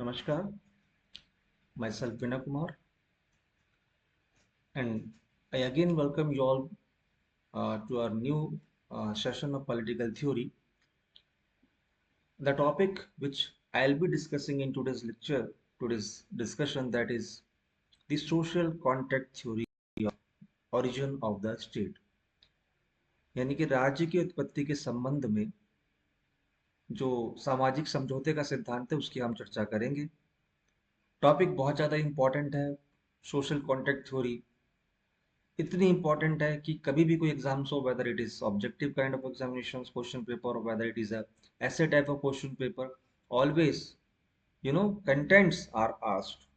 Namaskar, myself Vinay Kumar, and I again welcome you all to our new session of political theory. The topic which I'll be discussing in today's lecture, today's discussion, that is the social contract theory of origin of the state. यानी कि राज्य की उत्पत्ति के संबंध में जो सामाजिक समझौते का सिद्धांत है उसकी हम चर्चा करेंगे। टॉपिक बहुत ज़्यादा इम्पोर्टेंट है। सोशल कॉन्ट्रैक्ट थ्योरी इतनी इंपॉर्टेंट है कि कभी भी कोई एग्जाम्स हो, whether it is objective kind of examination question paper और whether it is a essay type of question paper, always contents are asked.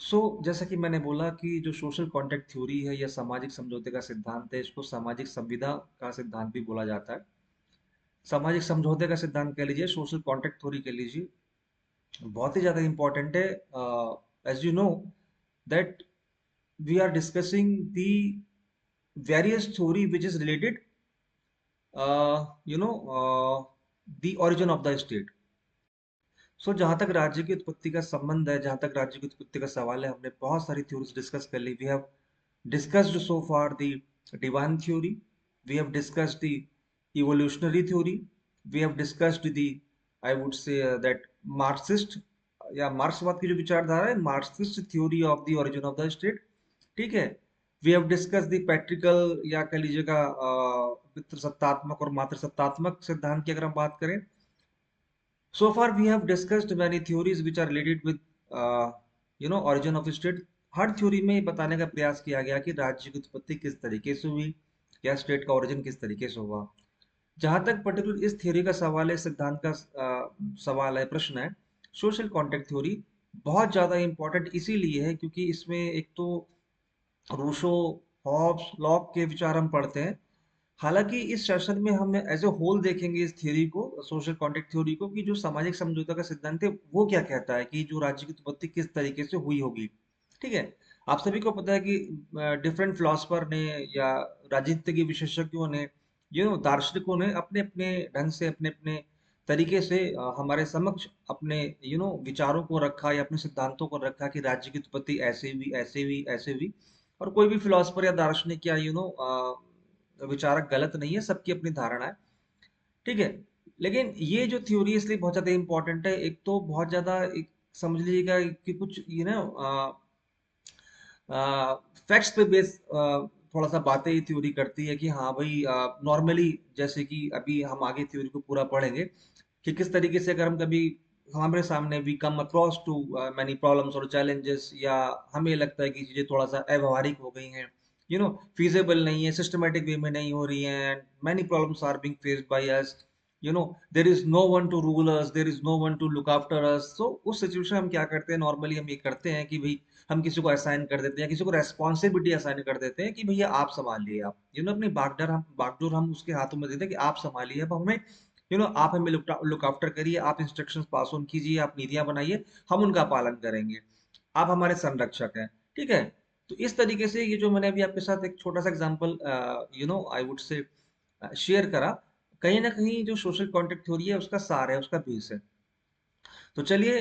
So जैसा कि मैंने बोला कि जो सोशल कॉन्ट्रैक्ट थ्योरी है या सामाजिक समझौते का सिद्धांत है, इसको सामाजिक संविदा का सिद्धांत भी बोला जाता है। सामाजिक समझौते का सिद्धांत कह लीजिए, सोशल कॉन्ट्रैक्ट थ्योरी कह लीजिए, बहुत ही ज्यादा इंपॉर्टेंट है। As you know that we are discussing the various theory which is related uh, you know uh, the origin of the state. सो जहां तक राज्य की उत्पत्ति का संबंध है, जहां तक राज्य की उत्पत्ति का सवाल है, हमने बहुत सारी थ्योरीज डिस्कस कर ली। We have discussed so far the divine theory, we have discussed the evolutionary theory, we have discussed the, I would say that Marxist या मार्क्सवाद की जो विचारधारा है, Marxist theory of the origin of the state. ठीक है। We have discuss the patriarchal या कह लीजिएगा पितृसत्तात्मक और मातृसत्तात्मक सिद्धांत की अगर हम बात करें। So far we have discussed many theories which are related with origin of state. Her theory में ये बताने का प्रयास किया गया कि राज्य की उत्पत्ति किस तरीके से हुई या स्टेट का ओरिजिन किस तरीके से हुआ। जहां तक पर्टिकुलर इस थ्योरी का सवाल है, सिद्धांत का सवाल है, प्रश्न है, सोशल कॉन्ट्रैक्ट थ्योरी बहुत ज्यादा इंपॉर्टेंट इसीलिए है क्योंकि इसमें एक तो रूसो, हॉब्स, लॉक के विचार हम पढ़ते हैं। हालांकि इस सेशन में हम एज ए होल देखेंगे इस थ्योरी को, सोशल कॉन्ट्रैक्ट थ्योरी को, कि जो सामाजिक समझौता का सिद्धांत है वो क्या कहता है कि जो राज्य की उत्पत्ति किस तरीके से हुई होगी। ठीक है। आप सभी को पता है कि डिफरेंट फिलोसफर ने या राजनीति के विशेषज्ञों ने, दार्शनिकों ने अपने अपने ढंग से, अपने अपने तरीके से हमारे समक्ष अपने विचारों को रखा या अपने सिद्धांतों को रखा कि राज्य की उत्पत्ति ऐसे हुई, ऐसे हुई, ऐसे हुई। और कोई भी फिलोसफर या दार्शनिक या विचारक गलत नहीं है, सबकी अपनी धारणा है। ठीक है। लेकिन ये जो थ्योरी इसलिए बहुत ज्यादा इंपॉर्टेंट है, एक तो बहुत ज्यादा एक समझ लीजिएगा कि कुछ फैक्ट्स पे बेस थोड़ा सा बातें ही थ्योरी करती है कि हाँ भाई, नॉर्मली जैसे कि अभी हम आगे थ्योरी को पूरा पढ़ेंगे कि किस तरीके से अगर हम कभी हमारे सामने we come across too many problems और चैलेंजेस, या हमें लगता है कि चीजें थोड़ा सा अव्यवहारिक हो गई हैं, फीजेबल नहीं है, सिस्टमेटिक वे में नहीं हो रही हैं, many problems are being faced by us, there is no one to rule us, there is no one to look after us. So उस सिचुएशन में हम क्या करते हैं, नॉर्मली हम ये करते हैं कि भाई हम किसी को असाइन कर देते हैं, किसी को रेस्पॉन्सिबिलिटी असाइन कर देते हैं कि भैया आप संभालिए, आप अपनी बागडोर हम उसके हाथों में देते हैं कि आप संभालिए, अब हमें आप हमें लुक आफ्टर करिए, आप इंस्ट्रक्शंस पास ऑन कीजिए, आप नीतियां बनाइए, हम उनका पालन करेंगे, आप हमारे संरक्षक हैं। ठीक है। तो इस तरीके से ये जो मैंने अभी आपके साथ एक छोटा सा एग्जांपल आई वुड से शेयर करा, कहीं ना कहीं जो सोशल कॉन्ट्रैक्ट थ्योरी है उसका सार है, उसका बेस है। तो चलिए,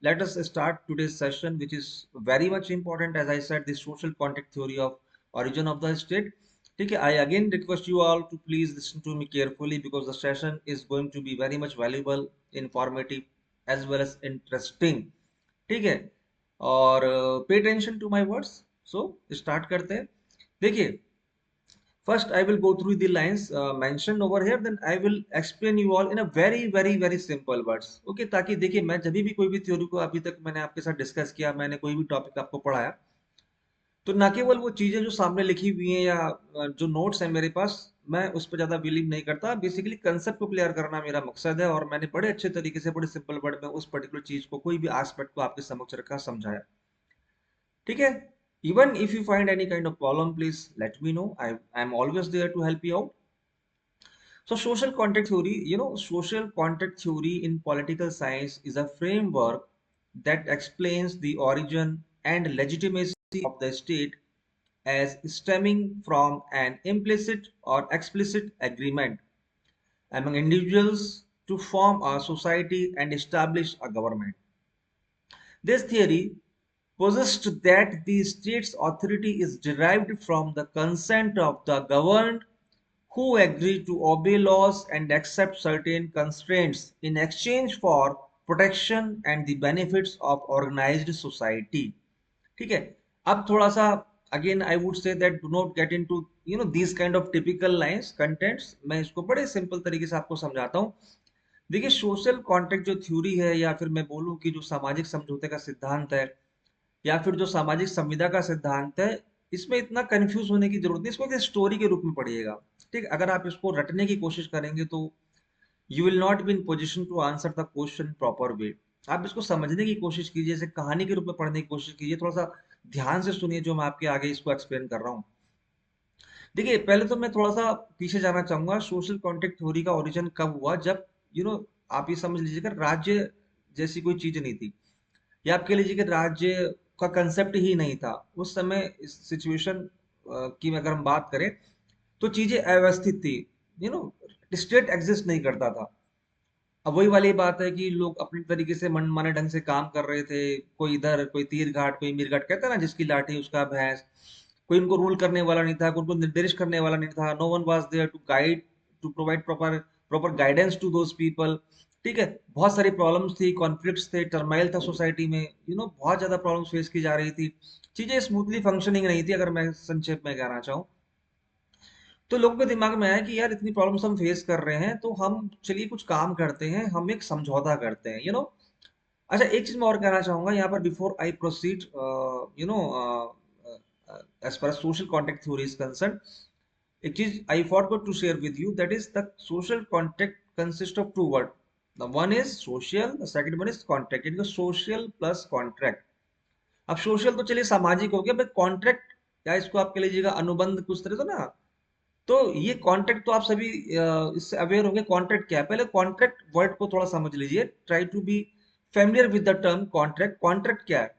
let us start today's session, which is very much important, as I said, the social contract theory of origin of the state. ठीक है। I again request you all to please listen to me carefully because the session is going to be very much valuable, informative, as well as interesting. ठीक है। और pay attention to my words. So start करते हैं। देखिए, first, I will go through the lines mentioned over here. Then I will explain you all in a very, very, very simple words. Okay, ताकि देखिए, मैं जब भी कोई भी थ्योरी को अभी तक मैंने आपके साथ डिस्कस किया, मैंने कोई भी टॉपिक आपको पढ़ाया, तो ना केवल वो चीजें जो सामने लिखी हुई हैं या जो नोट्स हैं मेरे पास, मैं उस पर ज्यादा बिलीव नहीं करता। बेसिकली कंसेप्ट को क्लियर करना मेरा मकसद है, और मैंने बड़े अच्छे तरीके से, बड़े सिंपल वर्ड में उस पर्टिकुलर चीज को, कोई भी एस्पेक्ट को आपके समक्ष रखा, समझाया। ठीक है। Even if you find any kind of problem, please let me know. I'm always there to help you out. So social contract theory, social contract theory in political science is a framework that explains the origin and legitimacy of the state as stemming from an implicit or explicit agreement among individuals to form a society and establish a government. This theory posits that the state's authority is derived from the consent of the governed who agree to obey laws and accept certain constraints in exchange for protection and the benefits of organized society. ठीक है. अब थोड़ा सा again I would say that do not get into these kind of typical lines contents. मैं इसको बड़े simple तरीके से आपको समझाता हूँ. देखिए, सोशल कॉन्ट्रैक्ट जो थ्योरी है, या फिर मैं बोलूँ कि जो सामाजिक समझौते का सिद्धांत है, या फिर जो सामाजिक संविदा का सिद्धांत है, इसमें इतना कंफ्यूज होने की जरूरत नहीं. इसको एक स्टोरी के रूप में पढ़िएगा. ठीक, अगर आप इसको रटने की कोशिश करेंगे तो you will not be in position to answer the question proper way. आप इसको समझने की कोशिश कीजिए, जैसे कहानी के रूप में पढ़ने की कोशिश कीजिए. थोड़ा सा ध्यान से सुनिए जो मैं आपके आगे इसको एक्सप्लेन कर रहा हूँ. देखिए, पहले तो मैं थोड़ा सा पीछे जाना चाहूंगा. सोशल कॉन्ट्रैक्ट थ्योरी का ओरिजिन कब हुआ? जब यू you नो know, आप ये समझ लीजिएगा, राज्य जैसी कोई चीज नहीं थी, या आप कह लीजिए कि राज्य का कंसेप्ट ही नहीं था उस समय. इस सिचुएशन की अगर हम बात करें तो चीजें अव्यवस्थित थी. यू नो, स्टेट एग्जिस्ट नहीं करता था. अब वही वाली बात है कि लोग अपने तरीके से मनमाने ढंग से काम कर रहे थे. कोई इधर, कोई तीर घाट, कोई मीर घाट, कहता है ना, जिसकी लाठी उसका भैंस. कोई उनको रूल करने वाला नहीं था, कोई उनको निर्देश करने वाला नहीं था. No one was there to guide, to provide proper proper guidance to those people. ठीक है. बहुत सारी प्रॉब्लम्स थी, कॉन्फ्लिक्ट्स थे, टर्माइल था सोसाइटी में. बहुत ज्यादा प्रॉब्लम्स फेस की जा रही थी. चीजें स्मूथली फंक्शनिंग नहीं थी, अगर मैं संक्षेप में कहना चाहूँ. तो लोगों के दिमाग में आया कि यार, इतनी प्रॉब्लम्स हम फेस कर रहे हैं, तो हम चलिए कुछ काम करते हैं, हम एक समझौता करते हैं. अच्छा, एक चीज मैं और कहना चाहूंगा यहाँ पर before I proceed. You know as far social contract theory is concern, एक चीज I forgot to share with you, that is the social contract consist of two word. The one is social, the second one is contract. It social plus contract. अब social तो चलिए सामाजिक हो गया, but contract, या इसको आप कह लीजिएगा अनुबंध कुछ तरह से ना. तो ये कॉन्ट्रैक्ट तो आप सभी इससे अवेयर होंगे. कॉन्ट्रैक्ट क्या है? पहले कॉन्ट्रैक्ट वर्ड को थोड़ा समझ लीजिए. Try to be familiar with the term contract. Contract क्या है?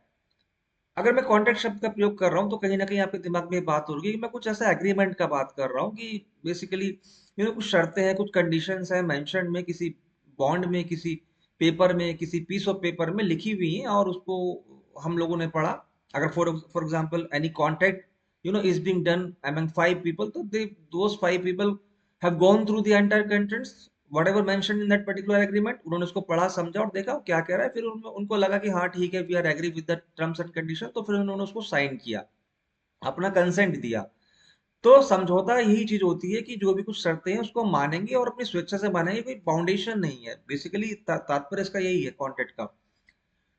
अगर मैं कॉन्ट्रैक्ट शब्द का प्रयोग कर रहा हूँ तो कहीं ना कहीं आपके दिमाग में ये बात होगी कि मैं कुछ ऐसा एग्रीमेंट का बात कर रहा हूँ कि बेसिकली कुछ शर्तें हैं, कुछ कंडीशंस हैं मेंशन में, किसी बॉन्ड में, किसी पेपर में, किसी पीस ऑफ पेपर में लिखी हुई हैं, और उसको हम लोगों ने पढ़ा. अगर for example any contract is being done among five people, so those five people have gone through the entire contents, whatever mentioned in that particular agreement. उन्होंने उसको पढ़ा, समझा और देखा क्या कह रहा है. फिर उनको लगा कि हाँ ठीक है, we are agree with the terms and condition, तो फिर उन्होंने उसको साइन किया, अपना कंसेंट दिया. तो समझौता यही चीज होती है कि जो भी कुछ शर्तें हैं उसको मानेंगे और अपनी स्वेच्छा से मानेंगे. कोई फाउंडेशन नहीं है. बेसिकली तात्पर्य इसका यही है कॉन्ट्रैक्ट का.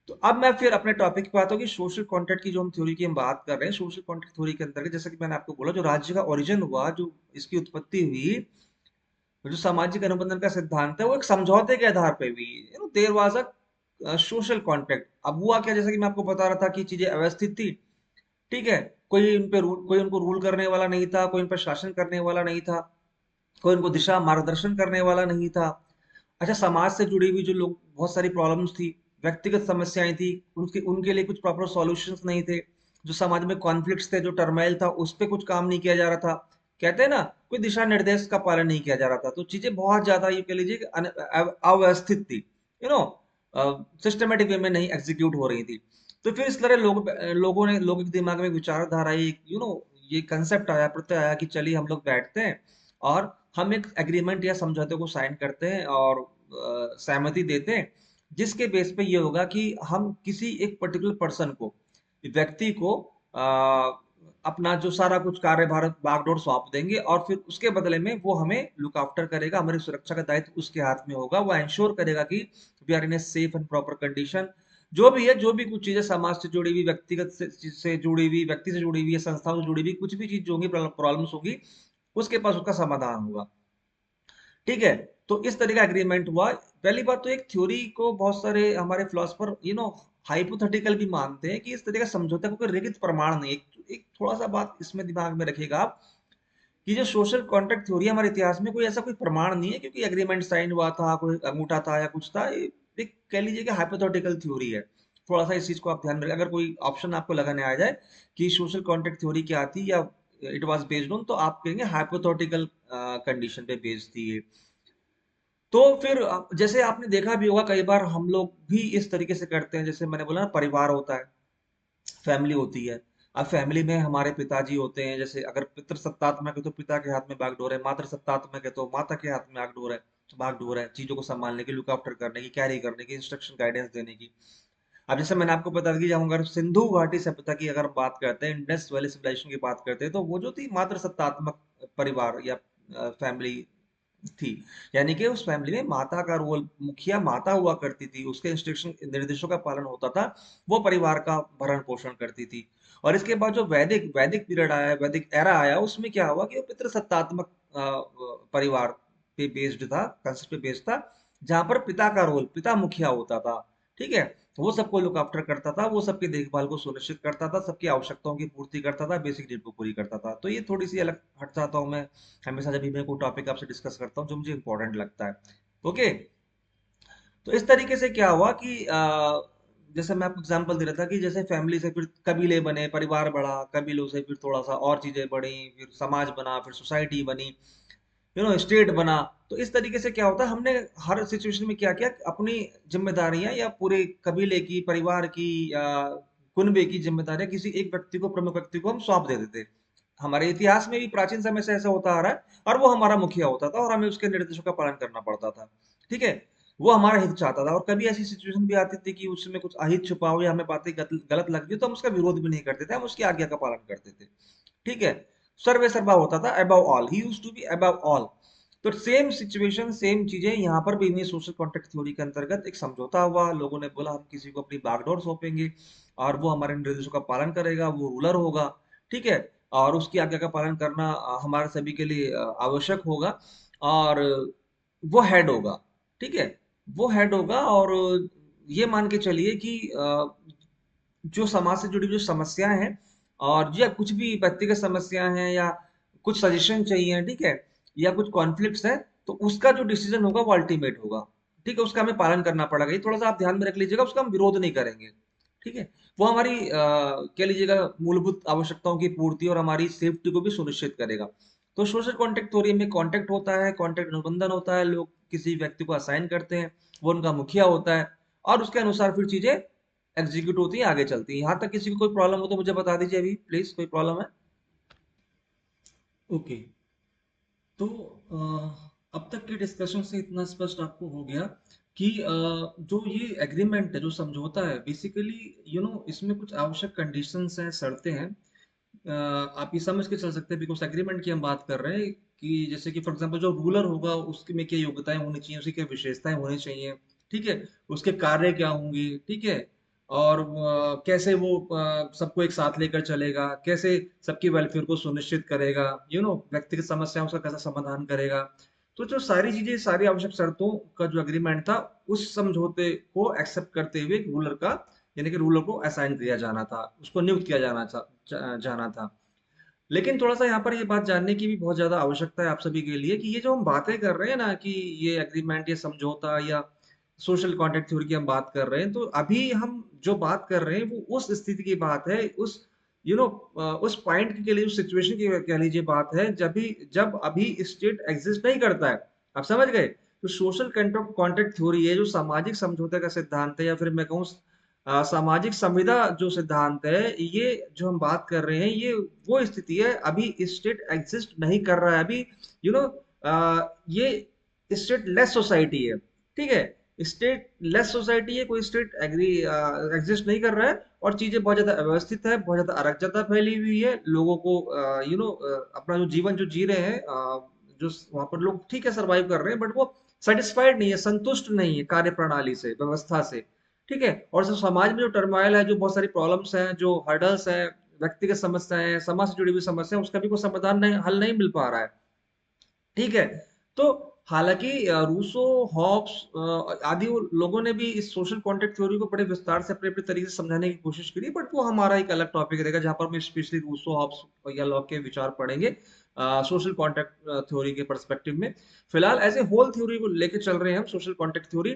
तो अब मैं फिर अपने टॉपिक पे आता हूँ कि सोशल कॉन्ट्रैक्ट की जो हम थ्योरी की हम बात कर रहे हैं. सोशल कॉन्ट्रैक्ट थ्योरी के अंतर्गत, जैसा कि मैंने आपको बोला, जो राज्य का ओरिजिन हुआ, जो इसकी उत्पत्ति हुई, जो सामाजिक अनुबंधन का सिद्धांत है, वो एक समझौते के आधार पे हुई. There was a social contract. अब हुआ क्या, जैसा कि मैं आपको बता रहा था कि चीजें अव्यवस्थित थी. ठीक है. कोई उनको रूल करने वाला नहीं था, कोई उन पर शासन करने वाला नहीं था, कोई उनको दिशा मार्गदर्शन करने वाला नहीं था. अच्छा, समाज से जुड़ी हुई जो लोग, बहुत सारी प्रॉब्लम्स थी, व्यक्तिगत समस्याएं थी, उनके उनके लिए कुछ प्रॉपर सॉल्यूशंस नहीं थे. जो समाज में कॉन्फ्लिक्ट्स थे, जो टर्माइल था, उस पे कुछ काम नहीं किया जा रहा था. कहते हैं ना, कोई दिशा निर्देश का पालन नहीं किया जा रहा था. तो चीजें बहुत ज्यादा, ये कह लीजिए कि अव्यवस्थित थी. यू नो सिस्टमेटिक वे में नहीं एग्जीक्यूट हो रही थी. तो फिर इस तरह लोगों के दिमाग में विचारधारा, एक ये कंसेप्ट आया, प्रत्यय आया कि चलिए हम लोग बैठते हैं और हम एक एग्रीमेंट या समझौते को साइन करते हैं और सहमति देते हैं, जिसके बेस पे ये होगा कि हम किसी एक पर्टिकुलर पर्सन को, व्यक्ति को, अपना जो सारा कुछ कार्यभार बागडोर सौंप देंगे, और फिर उसके बदले में वो हमें लुक आफ्टर करेगा. हमारी सुरक्षा का दायित्व उसके हाथ में होगा. वो इंश्योर करेगा कि we are in a safe and proper condition. जो भी है, जो भी कुछ चीजें समाज से जुड़ी हुई, व्यक्तिगत से जुड़ी हुई, व्यक्ति से जुड़ी हुई, संस्थाओं से जुड़ी हुई, कुछ भी चीज जो होंगी, प्रॉब्लम्स होगी, उसके पास उसका समाधान होगा. ठीक है. तो इस तरह का एग्रीमेंट हुआ. पहली बात तो, एक थ्योरी को बहुत सारे हमारे फिलोसफर हाइपोथेटिकल भी मानते हैं कि इस तरह का समझौता को कोई लिखित प्रमाण नहीं. एक थोड़ा सा बात इसमें दिमाग में रखिएगा आप, कि जो सोशल कॉन्ट्रैक्ट थ्योरी हमारे इतिहास में कोई ऐसा कोई प्रमाण नहीं है, क्योंकि एग्रीमेंट साइन हुआ था, कोई अंगूठा था या कुछ था. एक कह लीजिए कि हाइपोथेटिकल थ्योरी है. थोड़ा सा इस चीज को आप ध्यान में रखें. अगर कोई ऑप्शन आपको लगाने आ जाए कि सोशल कॉन्ट्रैक्ट थ्योरी क्या थी या इट वाज बेस्ड ऑन, तो आप कहेंगे हाइपोथेटिकल कंडीशन पे बेस्ड थी ये. तो फिर जैसे आपने देखा भी होगा कई बार हम लोग भी इस तरीके से करते हैं, जैसे मैंने बोला ना, परिवार होता है, फैमिली होती है। अब फैमिली में हमारे पिताजी होते हैं, जैसे अगर पितृ सत्तात्मक है तो पिता के हाथ में बागडोर है, मातृ सत्तात्मक है तो माता के हाथ में बागडोर है चीजों को संभालने की, लुक आफ्टर करने की, कैरी करने की, इंस्ट्रक्शन गाइडेंस देने की। अब जैसे मैंने आपको बता दी, जब हम अगर सिंधु घाटी सभ्यता की अगर बात करते हैं, इंडस वैली सिविलाइजेशन की बात करते हैं, तो वो जो थी मातृ सत्तात्मक परिवार या फैमिली थी। यानी कि उस फैमिली में माता का रोल, मुखिया माता हुआ करती थी, उसके इंस्ट्रक्शन निर्देशों का पालन होता था, वो परिवार का भरण पोषण करती थी। और इसके बाद जो वैदिक वैदिक पीरियड आया, वैदिक एरा आया, उसमें क्या हुआ कि वो पितृसत्तात्मक परिवार पे बेस्ड था, कंसेप्ट पे बेस्ड था, जहां पर पिता का रोल, पिता मुखिया होता था। ठीक है, वो सबको लुक आफ्टर करता था, वो सबकी देखभाल को सुनिश्चित करता था, सबकी आवश्यकताओं की पूर्ति करता था, बेसिक नीड को पूरी करता था। तो ये थोड़ी सी अलग हट जाता हूँ मैं हमेशा जब भी मैं कोई टॉपिक आपसे डिस्कस करता हूँ जो मुझे इंपॉर्टेंट लगता है। ओके। तो इस तरीके से क्या हुआ कि जैसे मैं आपको एग्जांपल दे रहा था कि जैसे फैमिली से फिर कबीले बने, परिवार बढ़ा, कबीलों से फिर थोड़ा सा और चीजें बढ़ी, फिर समाज बना, फिर सोसाइटी बनी, स्टेट बना। तो इस तरीके से क्या होता है, हमने हर सिचुएशन में क्या किया, अपनी जिम्मेदारियां या पूरे कबीले की, परिवार की या कुनबे की जिम्मेदारियां किसी एक व्यक्ति को, प्रमुख व्यक्ति को हम सौंप देते थे। हमारे इतिहास में भी प्राचीन समय से ऐसा होता आ रहा है, और वो हमारा मुखिया होता था और हमें उसके निर्देशों का पालन करना पड़ता था। ठीक है, वो हमारा हित चाहता था। और कभी ऐसी सिचुएशन भी आती थी कि उसमें कुछ अहित छुपा हो या हमें बातें गलत लग रही तो हम उसका विरोध भी नहीं करते थे, हम उसकी आज्ञा का पालन करते थे। ठीक है, सर्वे सर्वा होता था, above all, he used to be above all. तो सेम सिचुएशन, सेम चीजें यहाँ पर भी हुई। सोशल कॉन्ट्रैक्ट थ्योरी के अंतर्गत एक समझौता हुआ, लोगों ने बोला हम किसी को अपनी बागडोर सौंपेंगे और वो हमारे निर्देशों का पालन करेगा, वो रूलर होगा। ठीक है, और उसकी आज्ञा का पालन करना हमारे सभी के लिए आवश्यक होगा। और वो हेड होगा। ठीक है, वो हेड होगा। और ये मान के चलिए कि जो समाज से जुड़ी जो समस्याएं हैं, और या कुछ भी व्यक्तिगत समस्याएं हैं, या कुछ सजेशन चाहिए, ठीक है, या कुछ कॉन्फ्लिक्ट्स है, तो उसका जो डिसीजन होगा वो अल्टीमेट होगा। ठीक है, उसका हमें पालन करना पड़ेगा, ये थोड़ा सा आप ध्यान में रख लीजिएगा, उसका हम विरोध नहीं करेंगे। ठीक है, वो हमारी कह लीजिएगा मूलभूत आवश्यकताओं की पूर्ति और हमारी सेफ्टी को भी सुनिश्चित करेगा। तो सोशल कॉन्ट्रैक्ट थ्योरी में कॉन्ट्रैक्ट होता है, कॉन्ट्रैक्ट अनुबंधन होता है, लोग किसी व्यक्ति को असाइन करते हैं, वो उनका मुखिया होता है, और उसके अनुसार फिर चीजें एग्जीक्यूट होती है, आगे चलती है। यहाँ तक किसी को कोई प्रॉब्लम हो तो मुझे बता दीजिए अभी प्लीज, कोई प्रॉब्लम है? ओके। तो अब तक के डिस्कशन से इतना स्पष्ट आपको हो गया कि जो ये एग्रीमेंट है, जो समझौता है, बेसिकली इसमें कुछ आवश्यक कंडीशंस हैं, शर्तें हैं। आप ये समझ के चल सकते हैं, बिकॉज एग्रीमेंट की हम बात कर रहे हैं, कि जैसे कि फॉर एग्जांपल जो रूलर होगा उसके में क्या योग्यताएं होनी चाहिए, उसकी क्या विशेषताएं होनी चाहिए। ठीक है, उसके कार्य क्या होंगे। ठीक है, और कैसे वो सबको एक साथ लेकर चलेगा, कैसे सबकी वेलफेयर को सुनिश्चित करेगा, व्यक्तिगत समस्याओं का कैसा समाधान करेगा। तो जो सारी चीजें, सारी आवश्यक शर्तों का जो एग्रीमेंट था, उस समझौते को एक्सेप्ट करते हुए रूलर का, यानी कि रूलर को असाइन किया जाना था, उसको नियुक्त किया जाना था। लेकिन थोड़ा सा यहाँ पर ये बात जानने की भी बहुत ज्यादा आवश्यकता है आप सभी के लिए, कि ये जो हम बातें कर रहे हैं ना, कि ये एग्रीमेंट, ये समझौता, या सोशल कॉन्ट्रैक्ट थ्योरी की हम बात कर रहे हैं, तो अभी हम जो बात कर रहे हैं वो उस स्थिति की बात है, उस यू नो उस पॉइंट के लिए, उस सिचुएशन की कह लीजिए बात है, जब अभी स्टेट एग्जिस्ट नहीं करता है। आप समझ गए? तो सोशल कॉन्ट्रैक्ट थ्योरी है, जो सामाजिक समझौते का सिद्धांत है, या फिर मैं कहूँ सामाजिक संविदा जो सिद्धांत है, ये जो हम बात कर रहे हैं, ये वो स्थिति है, अभी स्टेट एग्जिस्ट नहीं कर रहा है अभी। यू नो ये स्टेट लेस सोसाइटी है। ठीक है, स्टेट लेस सोसाइटी है, कोई स्टेट एग्जिस्ट नहीं कर रहा है, और चीजें बहुत ज्यादा अव्यवस्थित है, बहुत ज्यादा अराजकता फैली हुई है, लोगों को अपना जो जीवन जो जी रहे हैं, जो वहां पर लोग ठीक है सरवाइव कर रहे हैं, बट वो सेटिस्फाइड नहीं है, संतुष्ट नहीं है कार्य प्रणाली से, व्यवस्था से। ठीक है, और समाज में जो टर्माइल है, जो बहुत सारी प्रॉब्लम्स हैं, जो हर्डल्स हैं, व्यक्तिगत समस्याएं हैं, समाज से जुड़ी हुई समस्या, उसका भी कोई समाधान नहीं, हल नहीं मिल पा रहा है। ठीक है, तो हालांकि रूसो, हॉब्स आदि लोगों ने भी इस सोशल कॉन्ट्रैक्ट थ्योरी को बड़े विस्तार से अपने अपने तरीके से समझाने की कोशिश करी, बट वो हमारा एक अलग टॉपिक रहेगा, जहां पर हम स्पेशली रूसो, हॉब्स या लॉक के विचार पढ़ेंगे सोशल कॉन्ट्रैक्ट थ्योरी के पर्सपेक्टिव में। फिलहाल एज ए होल थ्योरी को लेके चल रहे हैं हम, सोशल कॉन्ट्रैक्ट थ्योरी।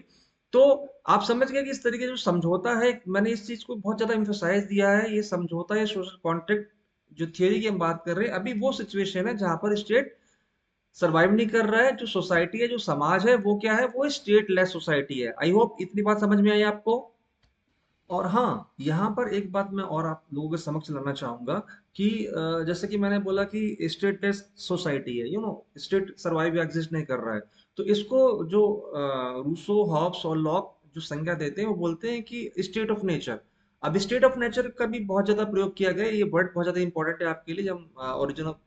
तो आप समझ गए कि इस तरीके जो समझौता है, मैंने इस चीज को बहुत ज्यादा इम्फोसाइज दिया है, ये समझौता, ये सोशल कॉन्ट्रैक्ट जो थियरी की हम बात कर रहे हैं, अभी वो सिचुएशन है जहां पर स्टेट सर्वाइव नहीं कर रहा है, जो सोसाइटी है, जो समाज है, वो क्या है, वो स्टेट लेस सोसाइटी है। आई होप इतनी बात समझ में आई आपको। और हाँ, यहाँ पर एक बात मैं और आप लोगों के समक्ष लाना चाहूंगा कि जैसे कि मैंने बोला कि स्टेटलेस सोसाइटी है, स्टेट सर्वाइव या एग्जिस्ट नहीं कर रहा है। तो इसको जो रूसो, हॉब्स और लॉक जो संज्ञा देते हैं, वो बोलते हैं कि स्टेट ऑफ नेचर। अब स्टेट ऑफ नेचर का भी बहुत ज्यादा प्रयोग किया गया है। ये वर्ड बहुत ज्यादा इंपॉर्टेंट है आपके लिए जब ओरिजिन ऑफ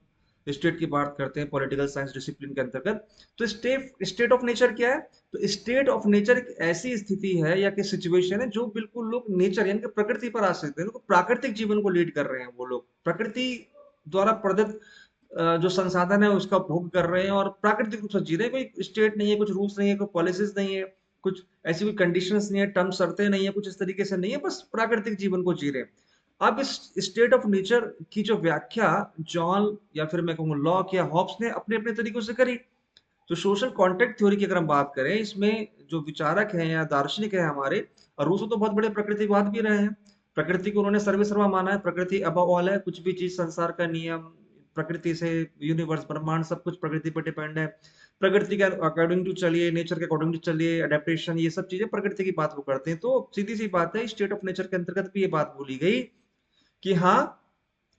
स्टेट की बात करते हैं पॉलिटिकल साइंस डिसिप्लिन के अंतर्गत। तो स्टेट ऑफ नेचर क्या है? तो स्टेट ऑफ नेचर एक ऐसी स्थिति है या कि सिचुएशन है जो बिल्कुल लोग नेचर यानी कि प्रकृति पर आश्रित है, लोग प्राकृतिक जीवन को लीड कर रहे हैं, वो लोग प्रकृति द्वारा प्रदत्त जो संसाधन है उसका भोग कर रहे हैं और प्राकृतिक रूप से जी रहे हैं। कोई स्टेट नहीं है, कुछ रूल्स नहीं है, कोई पॉलिसीज नहीं है, कुछ ऐसी कोई कंडीशंस नहीं है, टर्म शर्तें नहीं है, कुछ इस तरीके से नहीं है, बस प्राकृतिक जीवन को जी रहे हैं। अब इस स्टेट ऑफ नेचर की जो व्याख्या जॉन या फिर मैं कहूँ लॉक या हॉब्स ने अपने अपने तरीकों से करी। तो सोशल कॉन्ट्रैक्ट थ्योरी की अगर हम बात करें, इसमें जो विचारक हैं या दार्शनिक हैं हमारे, और रूसो तो बहुत बड़े प्रकृतिवाद भी रहे हैं। प्रकृति को उन्होंने सर्वे सर्वा माना है, प्रकृति अबव ऑल है, कुछ भी चीज संसार का नियम, प्रकृति से यूनिवर्स ब्रह्मांड सब कुछ प्रकृति पर डिपेंड है। प्रकृति के अकॉर्डिंग टू चलिए, नेचर के अकॉर्डिंग टू चलिए, अडेप्टेशन, ये सब चीजें प्रकृति की बात वो करते हैं। तो सीधी सी बात है, स्टेट ऑफ नेचर के अंतर्गत भी ये बात बोली गई कि हाँ,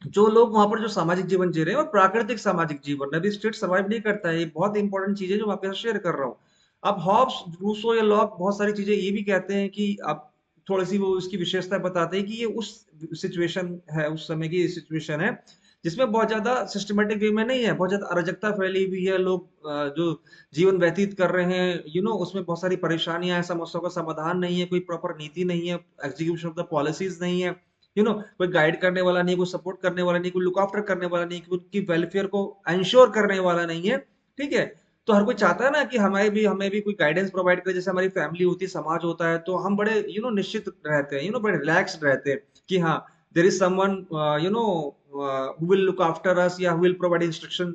जो लोग वहां पर जो सामाजिक जीवन जी रहे हैं और प्राकृतिक सामाजिक जीवन, अभी स्टेट सर्वाइव नहीं करता है। ये बहुत इंपॉर्टेंट चीज है जो मैं आपके साथ शेयर कर रहा हूँ। अब हॉब्स, रूसो या लॉक बहुत सारी चीजें ये भी कहते हैं कि अब थोड़ी सी वो इसकी विशेषता बताते हैं कि ये उस सिचुएशन है, उस समय की सिचुएशन है जिसमें बहुत ज्यादा सिस्टमेटिक वे में नहीं है, बहुत ज्यादा अराजकता फैली हुई है, लोग जो जीवन व्यतीत कर रहे हैं, उसमें बहुत सारी परेशानियां हैं, समस्याओं का समाधान नहीं है, कोई प्रॉपर नीति नहीं है, एग्जीक्यूशन ऑफ द पॉलिसीज नहीं है, कोई गाइड करने वाला नहीं, कोई सपोर्ट करने वाला नहीं, कोई लुक आफ्टर करने वाला नहीं, कोई उनकी वेलफेयर को इंश्योर करने वाला नहीं है। ठीक है? तो हर कोई चाहता है ना कि हमें भी कोई गाइडेंस प्रोवाइड करे, जैसे हमारी फैमिली होती है, समाज होता है, तो हम बड़े निश्चित रहते हैं, बड़े रिलैक्स्ड रहते हैं कि हाँ, there is someone who will look after us या who will provide instruction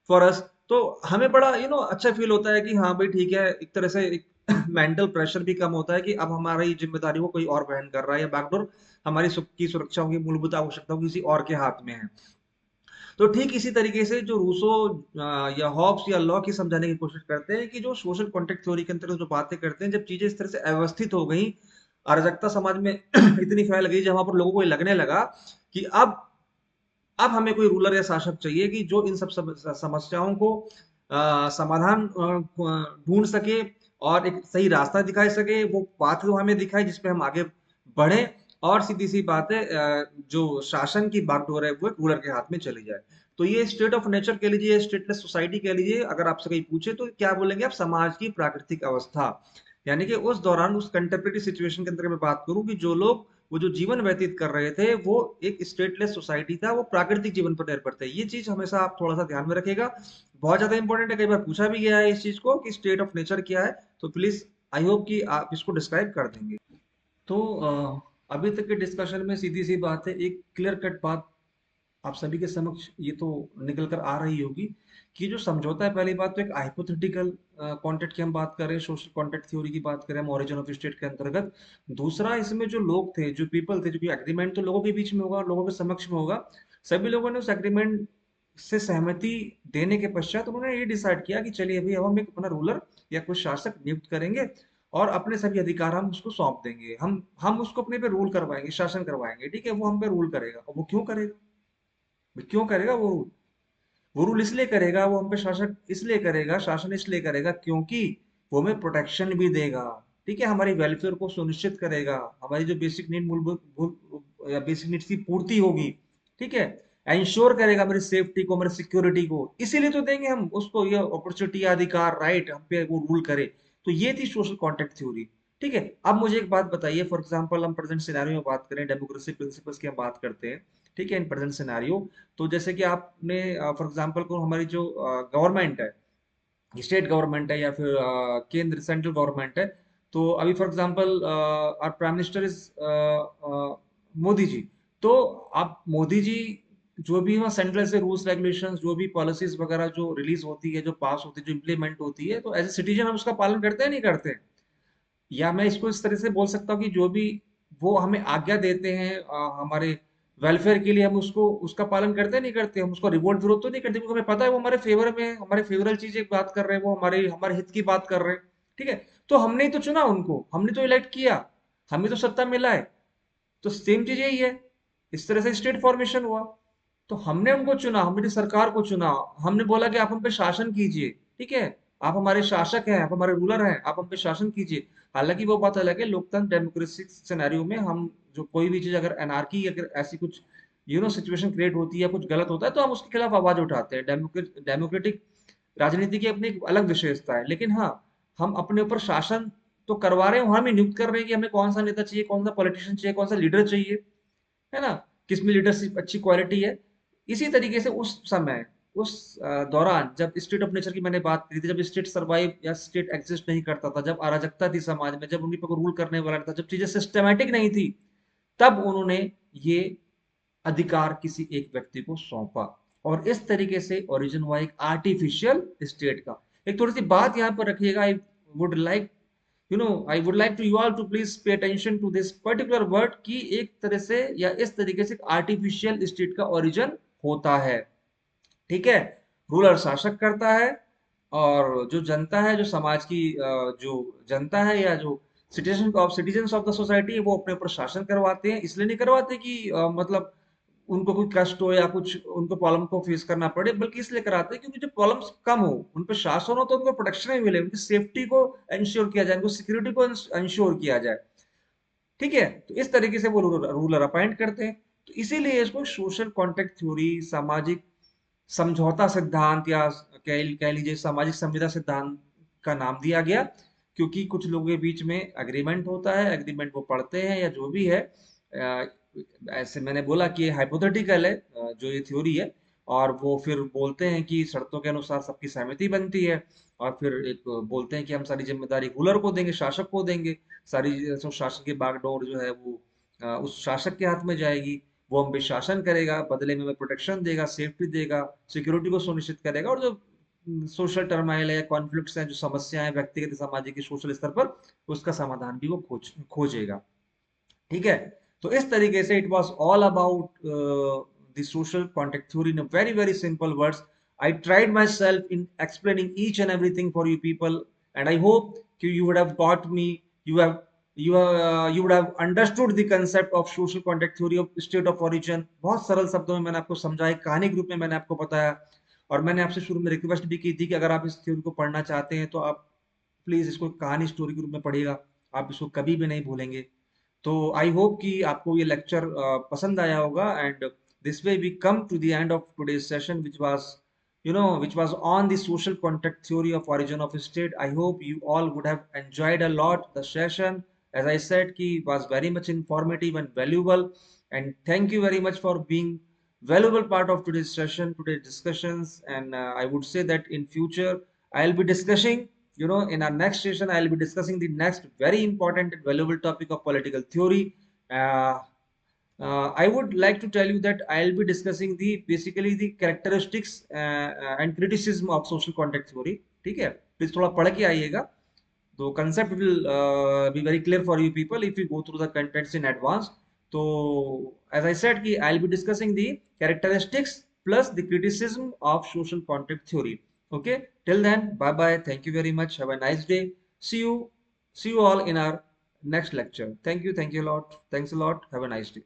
for us. तो हमें बड़ा अच्छा फील होता है कि हाँ भाई ठीक है, एक तरह से एक मेंटल प्रेशर भी कम होता है कि अब हमारी जिम्मेदारी को कोई और वहन कर रहा है, या बैकडोर हमारी सुख की सुरक्षा की मूलभूत आवश्यकताओं किसी और के हाथ में है। तो ठीक इसी तरीके से जो रूसो या हॉब्स या लॉ की समझाने की कोशिश करते हैं कि जो सोशल कॉन्ट्रैक्ट थ्योरी के अंतर्गत जो बातें करते हैं, जब चीजें इस तरह से अव्यवस्थित हो गई, अराजकता समाज में इतनी फैल गई, जहां पर लोगों को ये लगने लगा कि अब हमें कोई रूलर या शासक चाहिए कि जो इन सब समस्याओं को समाधान ढूंढ सके और एक सही रास्ता दिखा सके, वो पाथ वो हमें दिखाए जिसपे हम आगे बढ़े। और सीधी सी बात है, जो शासन की बागडोर है वो एक रूलर के हाथ में चली जाए। तो ये स्टेट ऑफ नेचर कह लीजिए, स्टेटलेस सोसाइटी कह लीजिए, अगर आपसे कोई पूछे तो क्या बोलेंगे आप? समाज की प्राकृतिक अवस्था। यानी कि उस दौरान, उस कंटेम्प्रेरी सिचुएशन के अंदर मैं बात करूं कि जो लोग वो जो जीवन व्यतीत कर रहे थे, वो एक स्टेटलेस सोसाइटी था, वो प्राकृतिक जीवन पर निर्भर थे। ये चीज हमेशा आप थोड़ा सा ध्यान में रखेगा, बहुत ज्यादा इंपॉर्टेंट है। कई बार पूछा भी गया है इस चीज को कि स्टेट ऑफ नेचर क्या है। तो प्लीज, आई होप कि आप इसको डिस्क्राइब कर देंगे। तो अभी तक के डिस्कशन में सीधी सी बात है, एक क्लियर कट बात आप सभी के समक्ष ये तो निकल कर आ रही होगी कि जो समझौता है, पहली बात तो एक हाइपोथेटिकल कॉन्टेक्ट की हम बात करें, सोशल कॉन्टेक्ट थ्योरी की बात करें हम ओरिजिन ऑफ स्टेट के अंतर्गत। दूसरा, इसमें जो लोग थे, जो पीपल थे, जो कि एग्रीमेंट तो लोगों के बीच में होगा, लोगों के समक्ष में होगा, सभी लोगों ने उस एग्रीमेंट से सहमति देने के पश्चात उन्होंने ये डिसाइड किया कि चलिए अभी अब हम एक अपना रूलर या कुछ शासक नियुक्त करेंगे और अपने सभी अधिकार हम उसको सौंप देंगे, हम उसको अपने पे रूल करवाएंगे, शासन करवाएंगे। ठीक है? वो हम पे रूल करेगा। और वो क्यों करेगा? क्यों करेगा वो रूल? वो रूल इसलिए करेगा, वो हम पे शासक इसलिए करेगा, शासन इसलिए करेगा क्योंकि वो हमें प्रोटेक्शन भी देगा। ठीक है? हमारी वेलफेयर को सुनिश्चित करेगा, हमारी जो बेसिक नीड, मूलभूत या बेसिक नीड्स की पूर्ति होगी। ठीक है? इंश्योर करेगा हमारी सेफ्टी को, हमारी सिक्योरिटी को, इसीलिए तो देंगे हम उसको ये अपॉर्चुनिटी, अधिकार, राइट, हम पे वो रूल करे। तो ये थी सोशल कॉन्ट्रैक्ट थ्योरी। ठीक है? अब मुझे एक बात बताइए, फॉर एग्जाम्पल हम प्रेजेंट सिनेरियो में बात करें, डेमोक्रेसी प्रिंसिपल्स की हम बात करते हैं। ठीक है? इन प्रेजेंट सिनेरियो, तो जैसे कि आपने फॉर एग्जांपल को हमारी जो गवर्नमेंट है, स्टेट गवर्नमेंट है या फिर केंद्र सेंट्रल गवर्नमेंट है, तो अभी for example our prime minister is Modi ji. तो आप मोदी जी, जो भी वहाँ सेंट्रल से रूल्स रेगुलेशंस, जो भी पॉलिसीज वगैरह जो रिलीज होती है, जो पास होती है, जो इम्प्लीमेंट होती है, तो एज ए सिटीजन हम उसका पालन करते हैं नहीं करते? या मैं इसको इस तरह से बोल सकता हूँ कि जो भी वो हमें आज्ञा देते हैं, हमारे वेलफेयर के लिए हम उसको उसका पालन करते नहीं करते, हम उसको रिवॉर्ड विरोध तो नहीं करते, क्योंकि हमें पता है वो हमारे फेवर में है, हमारे फेवरल चीजें बात कर रहे हैं, वो हमारे हमारे हित की बात कर रहे हैं। ठीक है, तो हमने ही तो चुना उनको, हमने तो इलेक्ट किया, हमें तो सत्ता मिला है। तो सेम चीज यही है, इस तरह से स्टेट फॉर्मेशन हुआ। तो हमने उनको चुना, हमने सरकार को चुना, हमने बोला कि आप हम पे शासन कीजिए। ठीक है, आप हमारे शासक हैं, आप हमारे रूलर हैं, आप हम पे शासन कीजिए। हालांकि वो बात अलग है, लोकतंत्र डेमोक्रेसी सिनेरियो में हम जो कोई भी चीज अगर एनार्की, अगर ऐसी कुछ सिचुएशन क्रिएट होती है, कुछ गलत होता है, तो हम उसके खिलाफ आवाज उठाते हैं। डेमोक्रेटिक राजनीति की अपनी एक अलग विशेषता है। लेकिन हाँ, हम अपने ऊपर शासन तो करवा रहे हैं, हम ही नियुक्त कर रहे हैं कि हमें कौन सा नेता चाहिए, कौन सा पॉलिटिशियन चाहिए, कौन सा लीडर चाहिए, है ना, किसमें लीडरशिप अच्छी क्वालिटी है। इसी तरीके से उस समय, उस दौरान जब स्टेट ऑफ नेचर की मैंने बात करी थी, जब स्टेट सर्वाइव या स्टेट एग्जिस्ट नहीं करता था, जब अराजकता थी समाज में, जब उनके पर रूल करने वाला नहीं था, जब चीजें सिस्टमैटिक नहीं थी, तब उन्होंने ये अधिकार किसी एक व्यक्ति को सौंपा। और इस तरीके से ओरिजिन हुआ एक आर्टिफिशियल स्टेट का। एक थोड़ी सी बात यहाँ पर रखिएगा, I would like I would like to you all to please pay attention to this particular word, कि एक तरह से या इस तरीके से आर्टिफिशियल स्टेट का ओरिजिन होता है। ठीक है, रूलर शासक करता है, और जो जनता है, जो समाज की जो जनता है, या जो सिटीजन ऑफ द सोसाइटी, वो अपने ऊपर शासन करवाते हैं। इसलिए नहीं करवाते कि मतलब उनको कोई कष्ट हो या कुछ उनको प्रॉब्लम को फेस करना पड़े, बल्कि इसलिए कराते हैं क्योंकि जो प्रॉब्लम्स कम हो, उन पर शासन हो, तो उनको प्रोटेक्शन भी मिले, उनकी सेफ्टी को इंश्योर किया जाए, उनको सिक्योरिटी को इंश्योर किया जाए। ठीक है, तो इस तरीके से वो रूलर अपॉइंट करते हैं। तो इसीलिए इसको सोशल कॉन्ट्रैक्ट थ्योरी, सामाजिक समझौता सिद्धांत, या कह लीजिए सामाजिक संविदा सिद्धांत का नाम दिया गया, क्योंकि कुछ लोगों के बीच में एग्रीमेंट होता है, एग्रीमेंट वो पढ़ते हैं या जो भी है। ऐसे मैंने बोला कि हाइपोथेटिकल है, जो ये थ्योरी है, और वो फिर बोलते हैं कि शर्तों के अनुसार सबकी सहमति बनती है, और फिर एक बोलते हैं कि हम सारी जिम्मेदारी रूलर को देंगे, शासक को देंगे, सारी शासन की बागडोर जो है वो उस शासक के हाथ में जाएगी। वो हम पे शासन करेगा, बदले में हमें प्रोटेक्शन देगा, सेफ्टी देगा, सिक्योरिटी को सुनिश्चित करेगा, और जो सोशल टर्माइल है, कॉन्फ्लिक्ट्स हैं, जो समस्याएं व्यक्तिगत सामाजिक सोशल स्तर पर, उसका समाधान भी वो खोजेगा। ठीक है, तो इस तरीके से it was all about the social contact theory in very very simple words. I tried myself in explaining each and everything for you people, and I hope कि you would have got me, you have you would have understood the concept of social contact theory of state of origin। बहुत सरल शब्दों में मैंने आपको समझाया, कहानी के रूप में मैंने आपको बताया। और मैंने आपसे शुरू में रिक्वेस्ट भी की थी कि अगर आप इस थ्योरी को पढ़ना चाहते हैं, तो आप प्लीज इसको कहानी स्टोरी के रूप में पढ़िएगा, आप इसको कभी भी नहीं भूलेंगे। तो आई होप कि आपको ये लेक्चर पसंद आया होगा, and this way we come to the end of today's session, which was which was on the social contact theory of origin of state। I hope you all would have enjoyed a lot the session। As I said, ki was very much informative and valuable, and thank you very much for being valuable part of today's session, today's discussions, and I would say that in future I'll be discussing, in our next session, I'll be discussing the next very important and valuable topic of political theory। Uh, I would like to tell you that I'll be discussing the basically the characteristics and criticism of social contact theory। ठीक है, please थोड़ा पढ़ के आइएगा। तो concept will be very clear for you people if you go through the contents in advance। तो as I said कि I'll be discussing the characteristics plus the criticism of social contact theory। Okay, till then, bye bye, thank you very much, have a nice day, see you, see you all in our next lecture। Thank you a lot, thanks a lot, have a nice day।